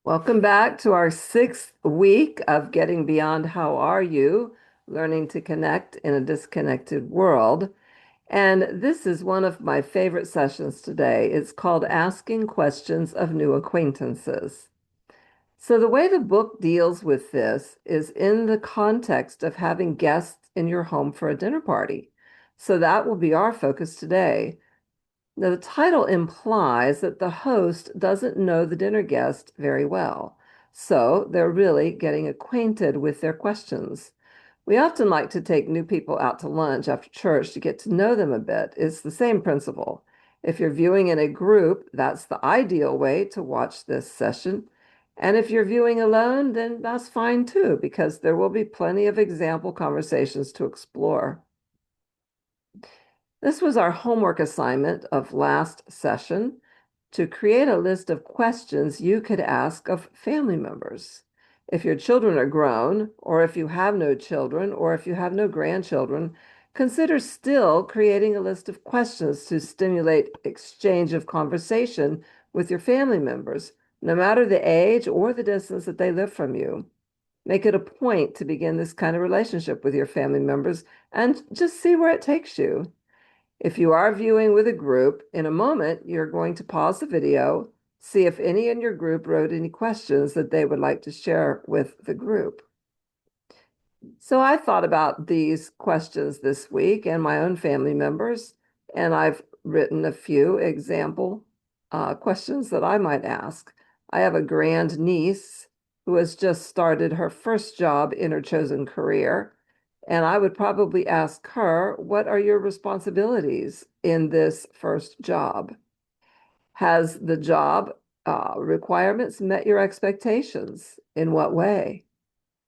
Welcome back to our sixth week of Getting Beyond How Are You? Learning to Connect in a Disconnected World. And this is one of my favorite sessions today. It's called Asking Questions of New Acquaintances. So, the way the book deals with this is in the context of having guests in your home for a dinner party. So, that will be our focus today. Now, the title implies that the host doesn't know the dinner guest very well, so they're really getting acquainted with their questions. We often like to take new people out to lunch after church to get to know them a bit. It's the same principle. If you're viewing in a group, that's the ideal way to watch this session. And if you're viewing alone, then that's fine too, because there will be plenty of example conversations to explore. This was our homework assignment of last session to create a list of questions you could ask of family members. If your children are grown, or if you have no children, or if you have no grandchildren, consider still creating a list of questions to stimulate exchange of conversation with your family members, no matter the age or the distance that they live from you. Make it a point to begin this kind of relationship with your family members and just see where it takes you. If you are viewing with a group, in a moment, you're going to pause the video, see if any in your group wrote any questions that they would like to share with the group. So I thought about these questions this week and my own family members, and I've written a few example questions that I might ask. I have a grand niece who has just started her first job in her chosen career. And I would probably ask her, what are your responsibilities in this first job? Has the job requirements met your expectations? In what way?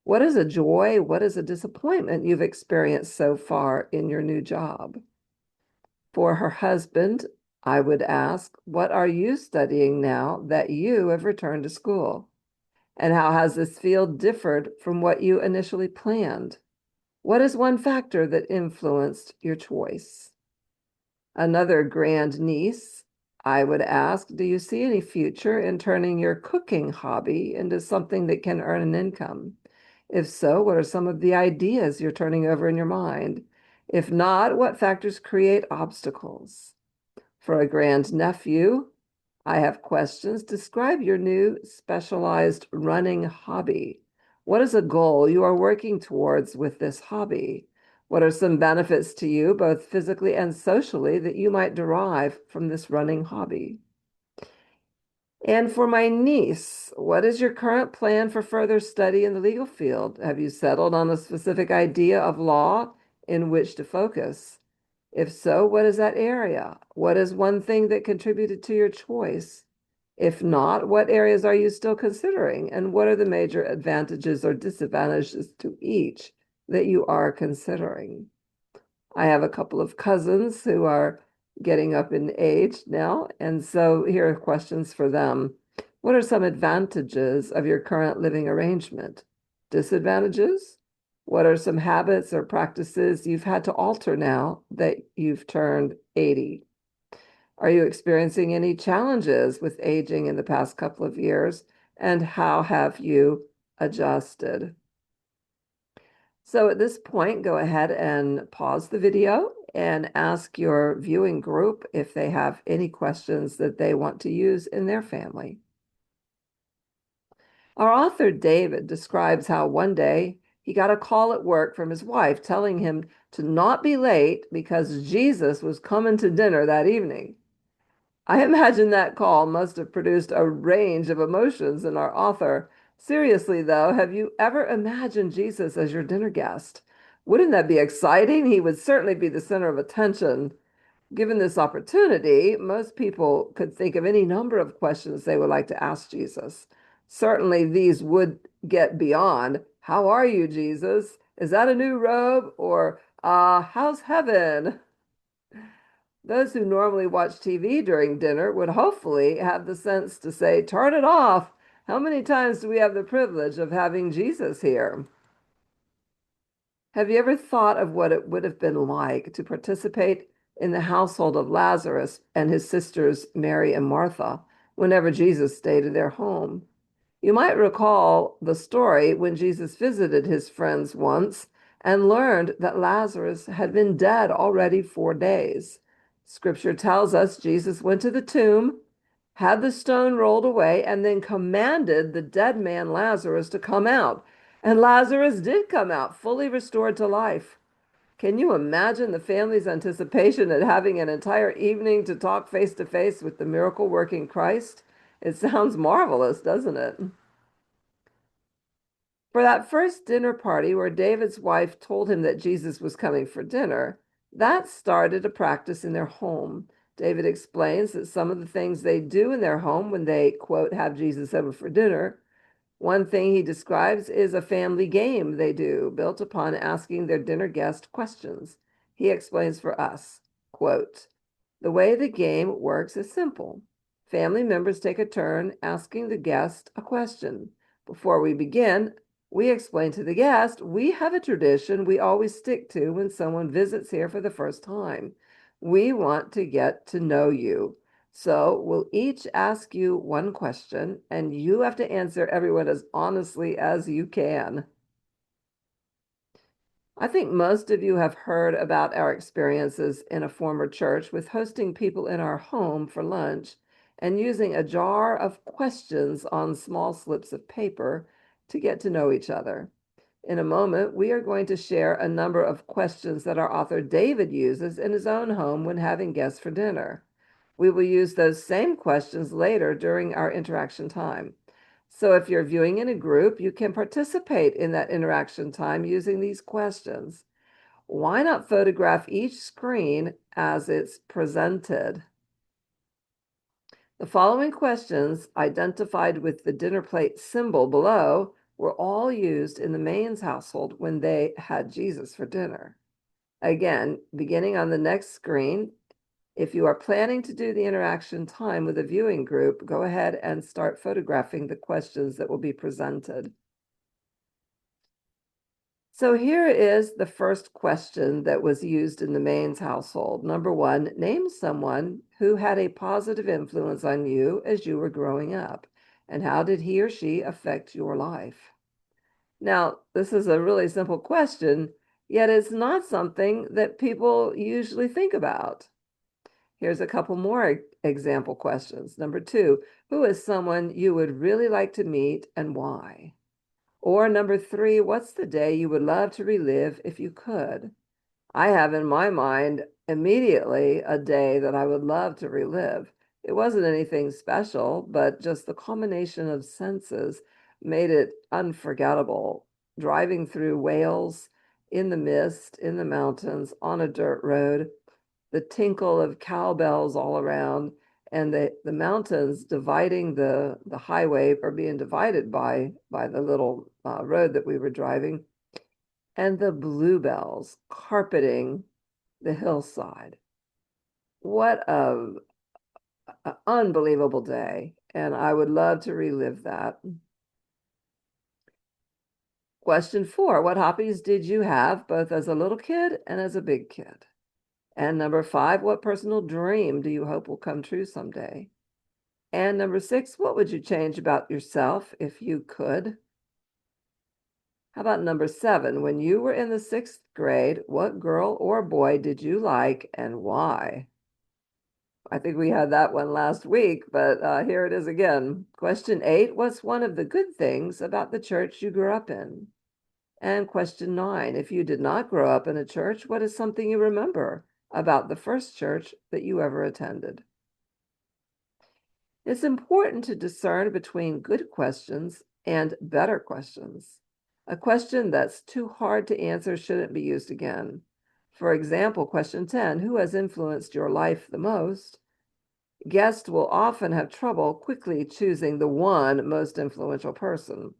What is a joy? What is a disappointment you've experienced so far in your new job? For her husband, I would ask, what are you studying now that you have returned to school? And how has this field differed from what you initially planned? What is one factor that influenced your choice? Another grandniece, I would ask, do you see any future in turning your cooking hobby into something that can earn an income? If so, what are some of the ideas you're turning over in your mind? If not, what factors create obstacles? For a grandnephew, I have questions. Describe your new specialized running hobby. What is a goal you are working towards with this hobby? What are some benefits to you, both physically and socially, that you might derive from this running hobby? And for my niece, what is your current plan for further study in the legal field? Have you settled on a specific idea of law in which to focus? If so, what is that area? What is one thing that contributed to your choice? If not, what areas are you still considering? And what are the major advantages or disadvantages to each that you are considering? I have a couple of cousins who are getting up in age now, and so here are questions for them. What are some advantages of your current living arrangement? Disadvantages? What are some habits or practices you've had to alter now that you've turned 80? Are you experiencing any challenges with aging in the past couple of years? And how have you adjusted? So at this point, go ahead and pause the video and ask your viewing group if they have any questions that they want to use in their family. Our author David describes how one day he got a call at work from his wife telling him to not be late because Jesus was coming to dinner that evening. I imagine that call must have produced a range of emotions in our author. Seriously, though, have you ever imagined Jesus as your dinner guest? Wouldn't that be exciting? He would certainly be the center of attention. Given this opportunity, most people could think of any number of questions they would like to ask Jesus. Certainly, these would get beyond, how are you, Jesus? Is that a new robe? Or, how's heaven? Those who normally watch TV during dinner would hopefully have the sense to say, turn it off. How many times do we have the privilege of having Jesus here? Have you ever thought of what it would have been like to participate in the household of Lazarus and his sisters, Mary and Martha, whenever Jesus stayed in their home? You might recall the story when Jesus visited his friends once and learned that Lazarus had been dead already 4 days. Scripture tells us Jesus went to the tomb, had the stone rolled away, and then commanded the dead man Lazarus to come out. And Lazarus did come out, fully restored to life. Can you imagine the family's anticipation at having an entire evening to talk face to face with the miracle working Christ? It sounds marvelous, doesn't it? For that first dinner party where David's wife told him that Jesus was coming for dinner, that started a practice in their home. David explains that some of the things they do in their home when they, quote, have Jesus over for dinner, one thing he describes is a family game they do, built upon asking their dinner guest questions. He explains for us, quote, the way the game works is simple. Family members take a turn asking the guest a question. Before we begin, we explain to the guest we have a tradition we always stick to when someone visits here for the first time. We want to get to know you. So we'll each ask you one question, and you have to answer everyone as honestly as you can. I think most of you have heard about our experiences in a former church with hosting people in our home for lunch and using a jar of questions on small slips of paper to get to know each other. In a moment, we are going to share a number of questions that our author David uses in his own home when having guests for dinner. We will use those same questions later during our interaction time. So if you're viewing in a group, you can participate in that interaction time using these questions. Why not photograph each screen as it's presented? The following questions, identified with the dinner plate symbol below, were all used in the Maynes household when they had Jesus for dinner. Again, beginning on the next screen, if you are planning to do the interaction time with a viewing group, go ahead and start photographing the questions that will be presented. So here is the first question that was used in the Maynes household. Number 1, name someone who had a positive influence on you as you were growing up, and how did he or she affect your life? Now, this is a really simple question, yet it's not something that people usually think about. Here's a couple more example questions. Number 2, who is someone you would really like to meet and why? Or number 3, what's the day you would love to relive if you could? I have in my mind immediately a day that I would love to relive. It wasn't anything special, but just the combination of senses made it unforgettable. Driving through Wales in the mist, in the mountains, on a dirt road, the tinkle of cowbells all around, and the mountains dividing the highway or being divided by the little road that we were driving, and the bluebells carpeting the hillside. What a unbelievable day, and I would love to relive that. Question 4, what hobbies did you have both as a little kid and as a big kid? And number 5, what personal dream do you hope will come true someday? And number 6, what would you change about yourself if you could? How about number 7, when you were in the 6th grade, what girl or boy did you like and why? I think we had that one last week, but here it is again. Question 8, what's one of the good things about the church you grew up in? And question 9, if you did not grow up in a church, what is something you remember about the first church that you ever attended? It's important to discern between good questions and better questions. A question that's too hard to answer shouldn't be used again. For example, question 10, who has influenced your life the most? Guests will often have trouble quickly choosing the one most influential person.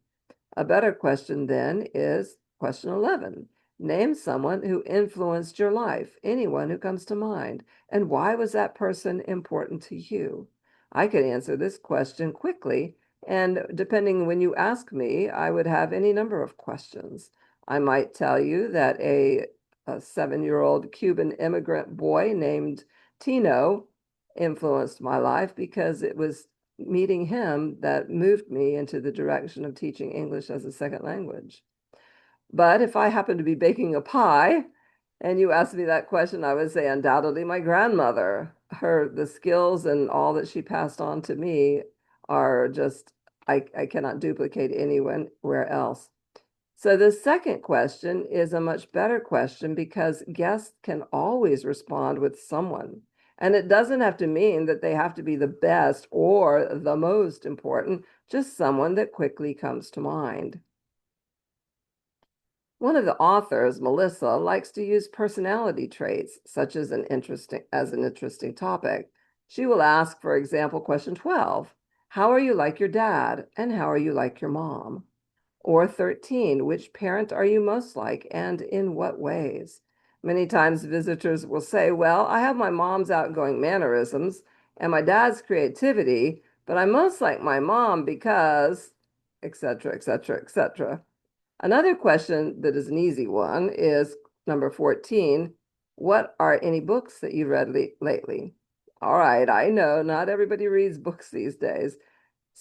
A better question then is question 11. Name someone who influenced your life, anyone who comes to mind, and why was that person important to you? I could answer this question quickly, and depending when you ask me, I would have any number of questions. I might tell you that a 7-year-old Cuban immigrant boy named Tino influenced my life because it was meeting him that moved me into the direction of teaching English as a second language. But if I happen to be baking a pie and you asked me that question, I would say undoubtedly my grandmother. The skills and all that she passed on to me are just, I cannot duplicate anywhere else. So the second question is a much better question because guests can always respond with someone. And it doesn't have to mean that they have to be the best or the most important, just someone that quickly comes to mind. One of the authors, Melissa, likes to use personality traits, such as an interesting topic. She will ask, for example, question 12, how are you like your dad and how are you like your mom? Or 13, which parent are you most like and in what ways? Many times visitors will say, well, I have my mom's outgoing mannerisms and my dad's creativity, but I'm most like my mom because, etc., etc., etc. Another question that is an easy one is number 14. What are any books that you've read lately? All right, I know not everybody reads books these days.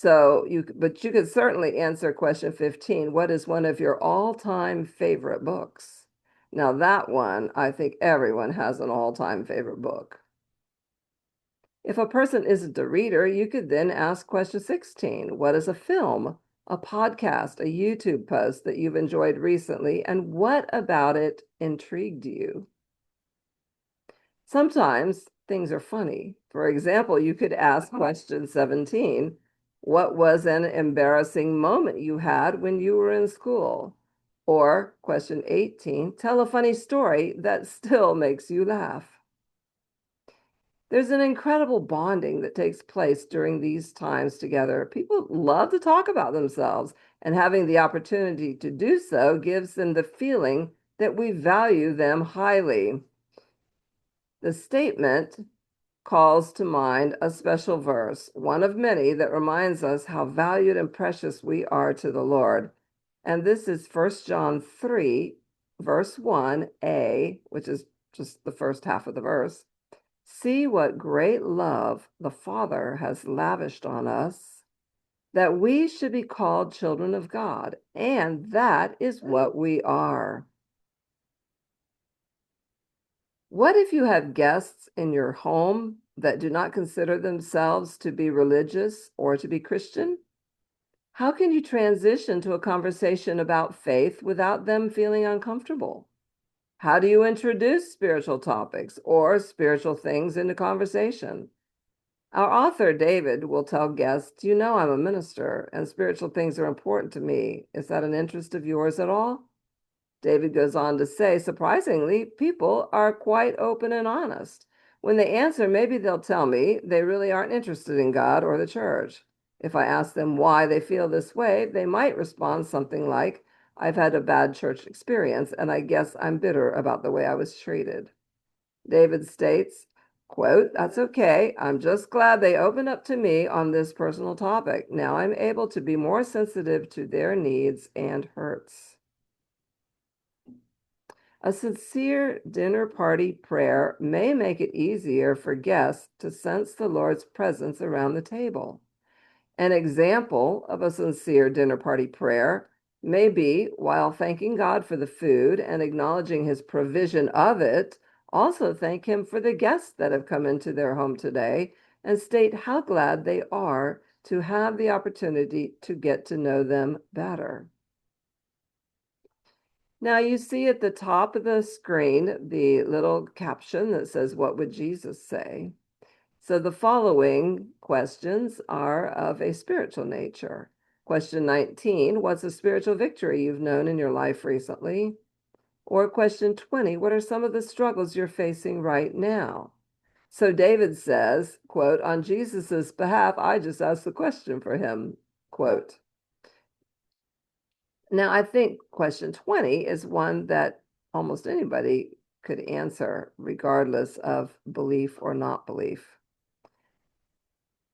But you could certainly answer question 15. What is one of your all-time favorite books? Now that one, I think everyone has an all-time favorite book. If a person isn't a reader, you could then ask question 16. What is a film, a podcast, a YouTube post that you've enjoyed recently, and what about it intrigued you? Sometimes things are funny. For example, you could ask question 17. What was an embarrassing moment you had when you were in school? Or question 18, tell a funny story that still makes you laugh. There's an incredible bonding that takes place during these times together. People love to talk about themselves, and having the opportunity to do so gives them the feeling that we value them highly. The statement calls to mind a special verse, one of many that reminds us how valued and precious we are to the Lord. And this is 1 John 3, verse 1a, which is just the first half of the verse. See what great love the Father has lavished on us, that we should be called children of God, and that is what we are. What if you have guests in your home that do not consider themselves to be religious or to be Christian? How can you transition to a conversation about faith without them feeling uncomfortable? How do you introduce spiritual topics or spiritual things into conversation? Our author, David, will tell guests, you know, I'm a minister and spiritual things are important to me. Is that an interest of yours at all? David goes on to say, surprisingly, people are quite open and honest. When they answer, maybe they'll tell me they really aren't interested in God or the church. If I ask them why they feel this way, they might respond something like, I've had a bad church experience, and I guess I'm bitter about the way I was treated. David states, quote, that's okay. I'm just glad they opened up to me on this personal topic. Now I'm able to be more sensitive to their needs and hurts. A sincere dinner party prayer may make it easier for guests to sense the Lord's presence around the table. An example of a sincere dinner party prayer may be, while thanking God for the food and acknowledging his provision of it, also thank him for the guests that have come into their home today and state how glad they are to have the opportunity to get to know them better. Now you see at the top of the screen the little caption that says, what would Jesus say? So the following questions are of a spiritual nature. Question 19, what's a spiritual victory you've known in your life recently? Or question 20, what are some of the struggles you're facing right now? So David says, quote, on Jesus's behalf, I just asked the question for him, quote. Now, I think question 20 is one that almost anybody could answer, regardless of belief or not belief.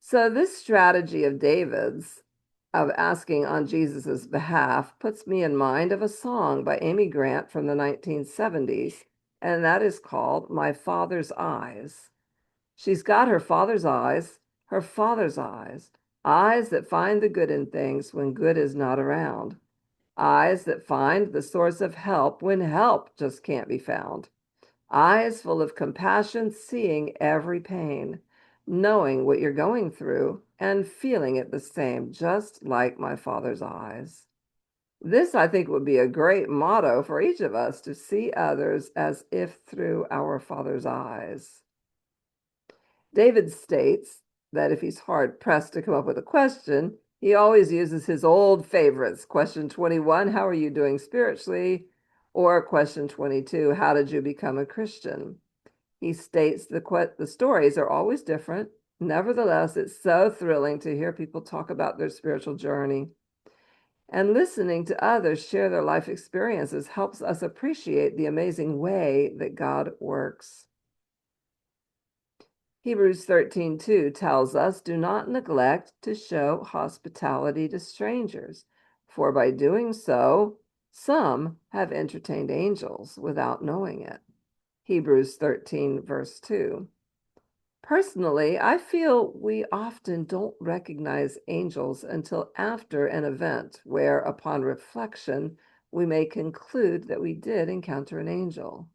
So, this strategy of David's of asking on Jesus's behalf puts me in mind of a song by Amy Grant from the 1970s, and that is called My Father's Eyes. She's got her father's eyes, Eyes that find the good in things when good is not around. Eyes that find the source of help when help just can't be found. Eyes full of compassion, seeing every pain, knowing what you're going through, and feeling it the same, just like my Father's eyes. This, I think, would be a great motto for each of us to see others as if through our Father's eyes. David states that if he's hard pressed to come up with a question, he always uses his old favorites. Question 21, how are you doing spiritually? Or question 22, how did you become a Christian? He states the stories are always different. Nevertheless, it's so thrilling to hear people talk about their spiritual journey. And listening to others share their life experiences helps us appreciate the amazing way that God works. Hebrews 13:2 tells us, do not neglect to show hospitality to strangers, for by doing so, some have entertained angels without knowing it. Hebrews 13, verse 2. Personally, I feel we often don't recognize angels until after an event where, upon reflection, we may conclude that we did encounter an angel.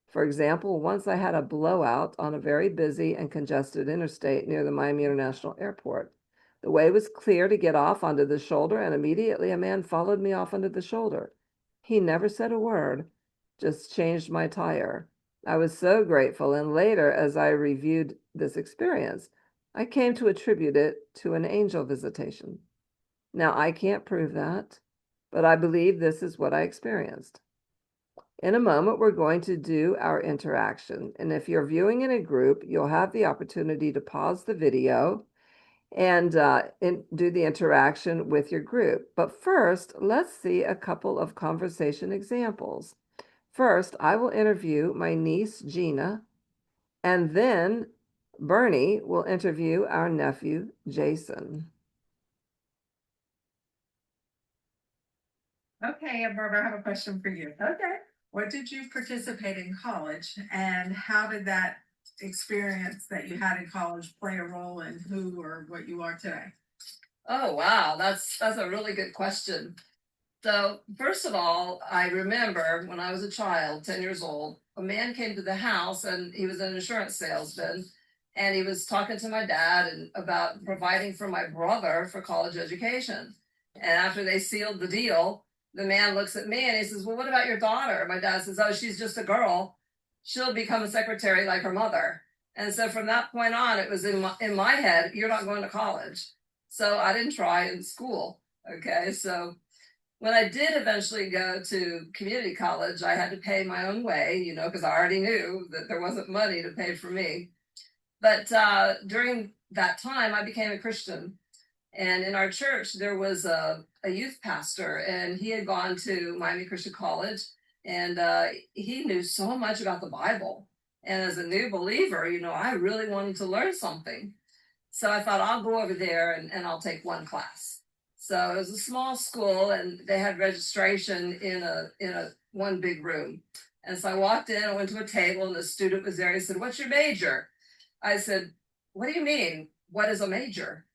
For example, once I had a blowout on a very busy and congested interstate near the Miami International Airport. The way was clear to get off onto the shoulder, and immediately a man followed me off onto the shoulder. He never said a word, just changed my tire. I was so grateful, and later, as I reviewed this experience, I came to attribute it to an angel visitation. Now, I can't prove that, but I believe this is what I experienced. In a moment, we're going to do our interaction. And if you're viewing in a group, you'll have the opportunity to pause the video and do the interaction with your group. But first, let's see a couple of conversation examples. First, I will interview my niece, Gina, and then Bernie will interview our nephew, Jason. Okay, and Barbara, I have a question for you. Okay. What did you participate in college, and how did that experience that you had in college play a role in who or what you are today? Oh, wow, that's a really good question. So, first of all, I remember when I was a child, 10 years old, a man came to the house and he was an insurance salesman. And he was talking to my dad and about providing for my brother for college education. And after they sealed the deal, the man looks at me and he says, well, what about your daughter? My dad says, oh, she's just a girl. She'll become a secretary like her mother. And so from that point on, it was in my head, you're not going to college. So I didn't try in school. Okay. So when I did eventually go to community college, I had to pay my own way, because I already knew that there wasn't money to pay for me. But during that time, I became a Christian. And in our church, there was a youth pastor, and he had gone to Miami Christian College, and he knew so much about the Bible. And as a new believer, I really wanted to learn something. So I thought I'll go over there and I'll take one class. So it was a small school, and they had registration in a one big room. And so I walked in, I went to a table, and the student was there. He said, "What's your major?" I said, "What do you mean? What is a major?"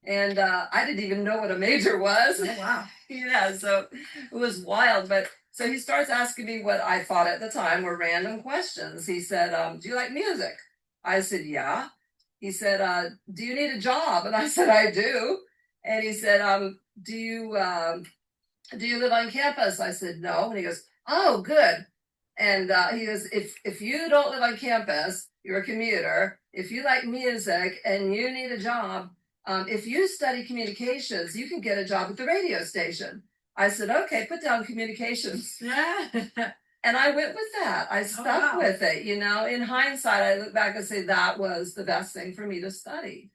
And I didn't even know what a major was. Oh, wow. Yeah, so it was wild. But so he starts asking me what I thought at the time were random questions. He said, "Do you like music?" I said, "Yeah." He said, "Do you need a job?" And I said, "I do." And he said, "Do you live on campus?" I said, "No." And he goes, "Oh, good." And he goes, if you don't live on campus, you're a commuter. If you like music and you need a job, if you study communications, you can get a job at the radio station. I said, "Okay, put down communications." And I went with that. I stuck with it. In hindsight, I look back and say that was the best thing for me to study.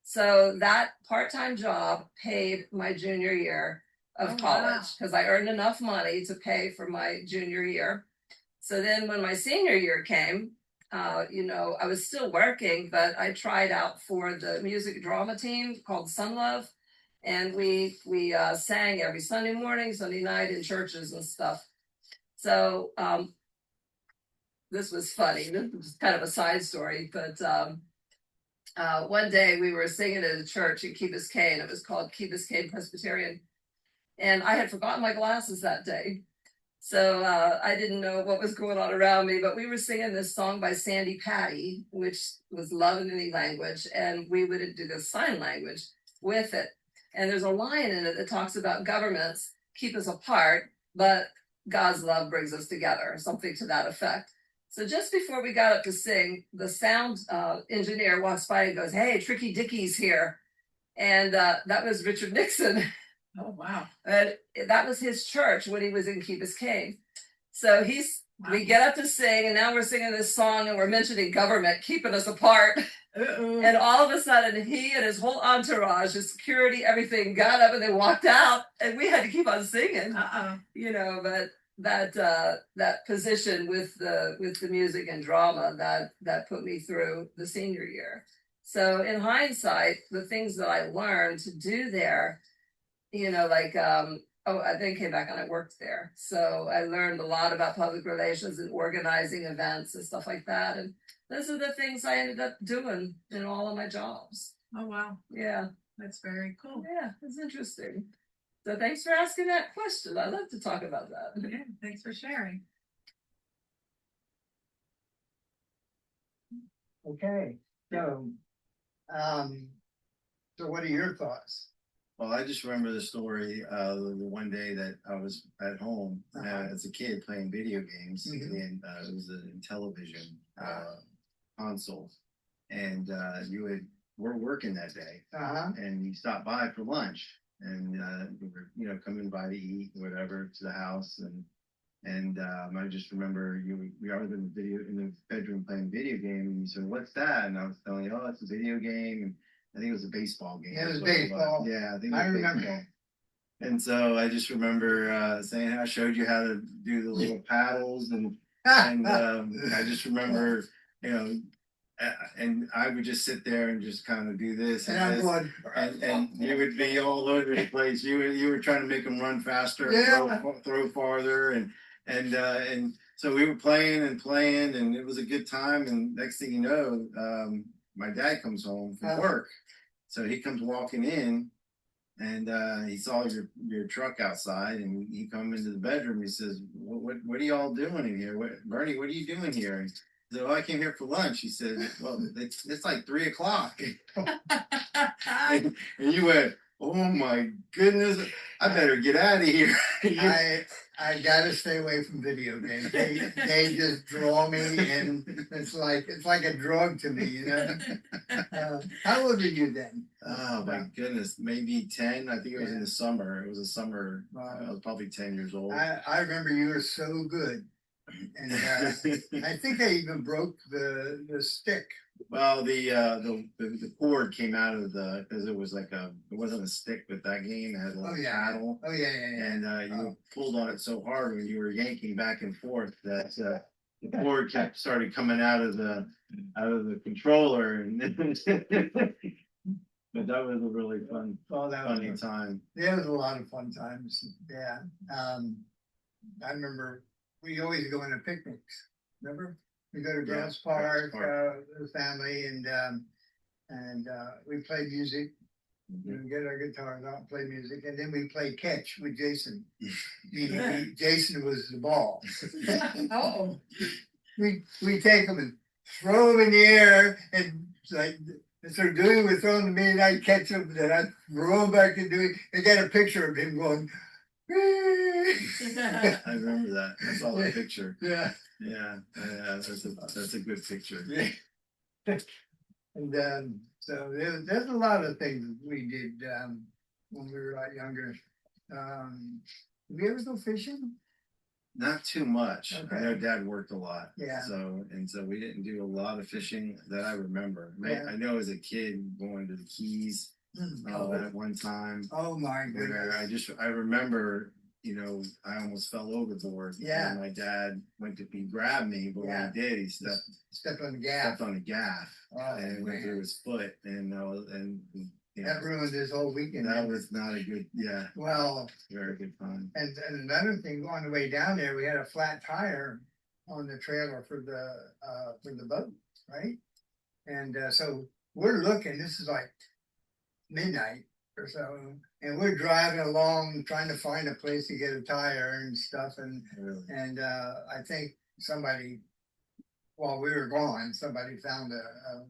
So that part-time job paid my junior year of college because I earned enough money to pay for my junior year. So then when my senior year came, I was still working, but I tried out for the music drama team called Sun Love. And we sang every Sunday morning, Sunday night in churches and stuff. So this was funny. This was kind of a side story, but one day we were singing at a church in Key Biscayne, and it was called Key Biscayne Presbyterian. And I had forgotten my glasses that day. So I didn't know what was going on around me, but we were singing this song by Sandy Patty, which was Love in Any Language, and we would do the sign language with it. And there's a line in it that talks about governments keep us apart, but God's love brings us together, something to that effect. So just before we got up to sing, the sound engineer walks by and goes, "Hey, Tricky Dickie's here." And that was Richard Nixon. Oh, wow. And that was his church when he was in Key Biscayne. So we get up to sing, and now we're singing this song, and we're mentioning government keeping us apart. And all of a sudden, he and his whole entourage, his security, everything, got up and they walked out, and we had to keep on singing. You know, but that position with the music and drama that put me through the senior year. So in hindsight, the things that I learned to do there, you know, like I then came back and I worked there. So I learned a lot about public relations and organizing events and stuff like that. And those are the things I ended up doing in all of my jobs. Oh, wow. Yeah. That's very cool. Yeah, it's interesting. So thanks for asking that question. I'd love to talk about that. Yeah, thanks for sharing. Okay, so what are your thoughts? Well, I just remember the story, the one day that I was at home as a kid playing video games, and it was a Intellivision console, and we're working that day, and you stopped by for lunch, and we were, you know, coming by to eat, whatever, to the house, and I just remember we are in the bedroom playing video game, and you said, "What's that?" And I was telling you, "Oh, it's a video game." And I think it was a baseball game. It was baseball. Yeah, I think I remember. baseball. And so I just remember saying, I showed you how to do the little paddles, and I just remember, you know, and I would just sit there and just kind of do this and this, and you would be all over the place. You were trying to make them run faster, throw farther, and so we were playing, and it was a good time. And next thing you know, my dad comes home from work. So he comes walking in, and he saw your truck outside, and he come into the bedroom. He says, "What are y'all doing in here? Bernie, what are you doing here?" And he said, "Oh, I came here for lunch." He said, "Well, it's like 3:00." And you went, "Oh my goodness, I better get out of here." I gotta stay away from video games. They just draw me, and it's like a drug to me, you know. How old were you then? Oh my goodness, maybe 10. I think it was in the summer. It was a summer. I was probably 10 years old. I remember you were so good, and I think I even broke the stick. Well, the cord came out of because it was it wasn't a stick with that game. It had a little paddle. Oh yeah. And you pulled on it so hard when you were yanking back and forth that the cord started coming out of the controller, and but that was a really funny time. Yeah, it was a lot of fun times. Yeah, I remember we always go into picnics. Remember? We go to Grants Park with the family, and we play music. We get our guitars out, play music, and then we play catch with Jason. Jason was the ball. Oh. We take him and throw him in the air, and like so Dewey would throw him to me, and I'd catch him, and then I'd throw him back to Dewey. They got a picture of him going. I remember that. I saw the picture. Yeah. Yeah, that's a good picture. Yeah. And so there's a lot of things we did when we were a lot younger. Did we ever go fishing? Not too much. Okay. I know Dad worked a lot. Yeah. So we didn't do a lot of fishing that I remember. Yeah. I know as a kid going to the Keys at one time. Oh my goodness! I remember, you know, I almost fell overboard. Yeah. And my dad went to grab me, but when he did, he stepped on the gaff. Stepped on the gaff, and it went through his foot, and you know, that ruined his whole weekend. That was not a good, Well, very good fun. And another thing, on the way down there, we had a flat tire on the trailer for the boat, right? And so we're looking, this is like midnight or so, and we're driving along trying to find a place to get a tire and stuff, and Really? I think somebody, while we were gone, somebody found a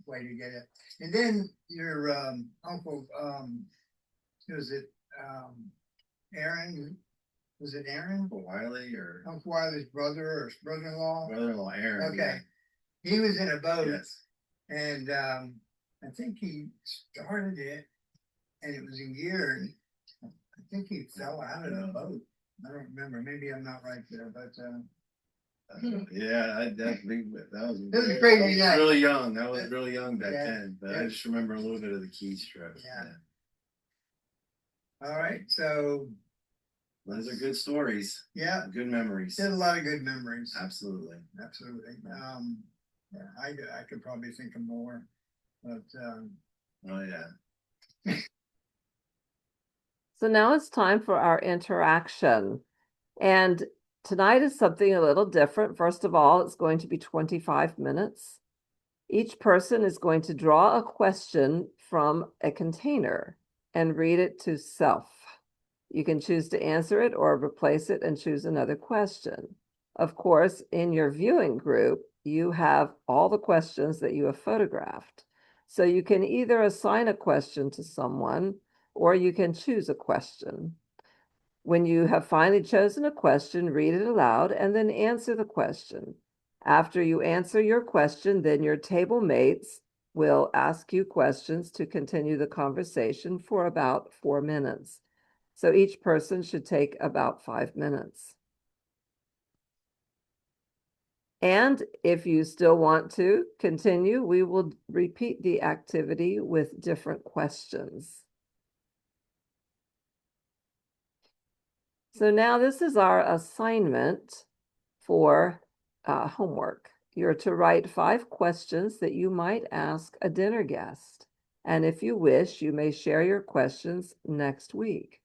way to get it. And then your uncle, was it Aaron? Was it Aaron? Uncle Wiley or Uncle Wiley's brother or brother-in-law? brother-in-law Aaron. Okay. He was in a boat, Yes. and I think he started it, and it was in gear, and I think he fell out of the boat. I don't remember. Maybe I'm not right there, but Yeah, I definitely that was It was a crazy I was night. really young. That was really young back Yeah. then. But Yeah. I just remember a little bit of the Keys trip. Yeah. All right. So Those are good stories. yeah, Good memories. did a lot of good memories. Absolutely. Absolutely. Yeah, I could probably think of more, but Oh yeah. So now it's time for our interaction. And tonight is something a little different. First of all, it's going to be 25 minutes. Each person is going to draw a question from a container and read it to self. You can choose to answer it or replace it and choose another question. Of course, in your viewing group, you have all the questions that you have photographed. So you can either assign a question to someone or you can choose a question. When you have finally chosen a question, read it aloud and then answer the question. After you answer your question, then your table mates will ask you questions to continue the conversation for about 4 minutes. So each person should take about 5 minutes. And if you still want to continue, we will repeat the activity with different questions. So now this is our assignment for homework. You're to write 5 questions that you might ask a dinner guest. And if you wish, you may share your questions next week.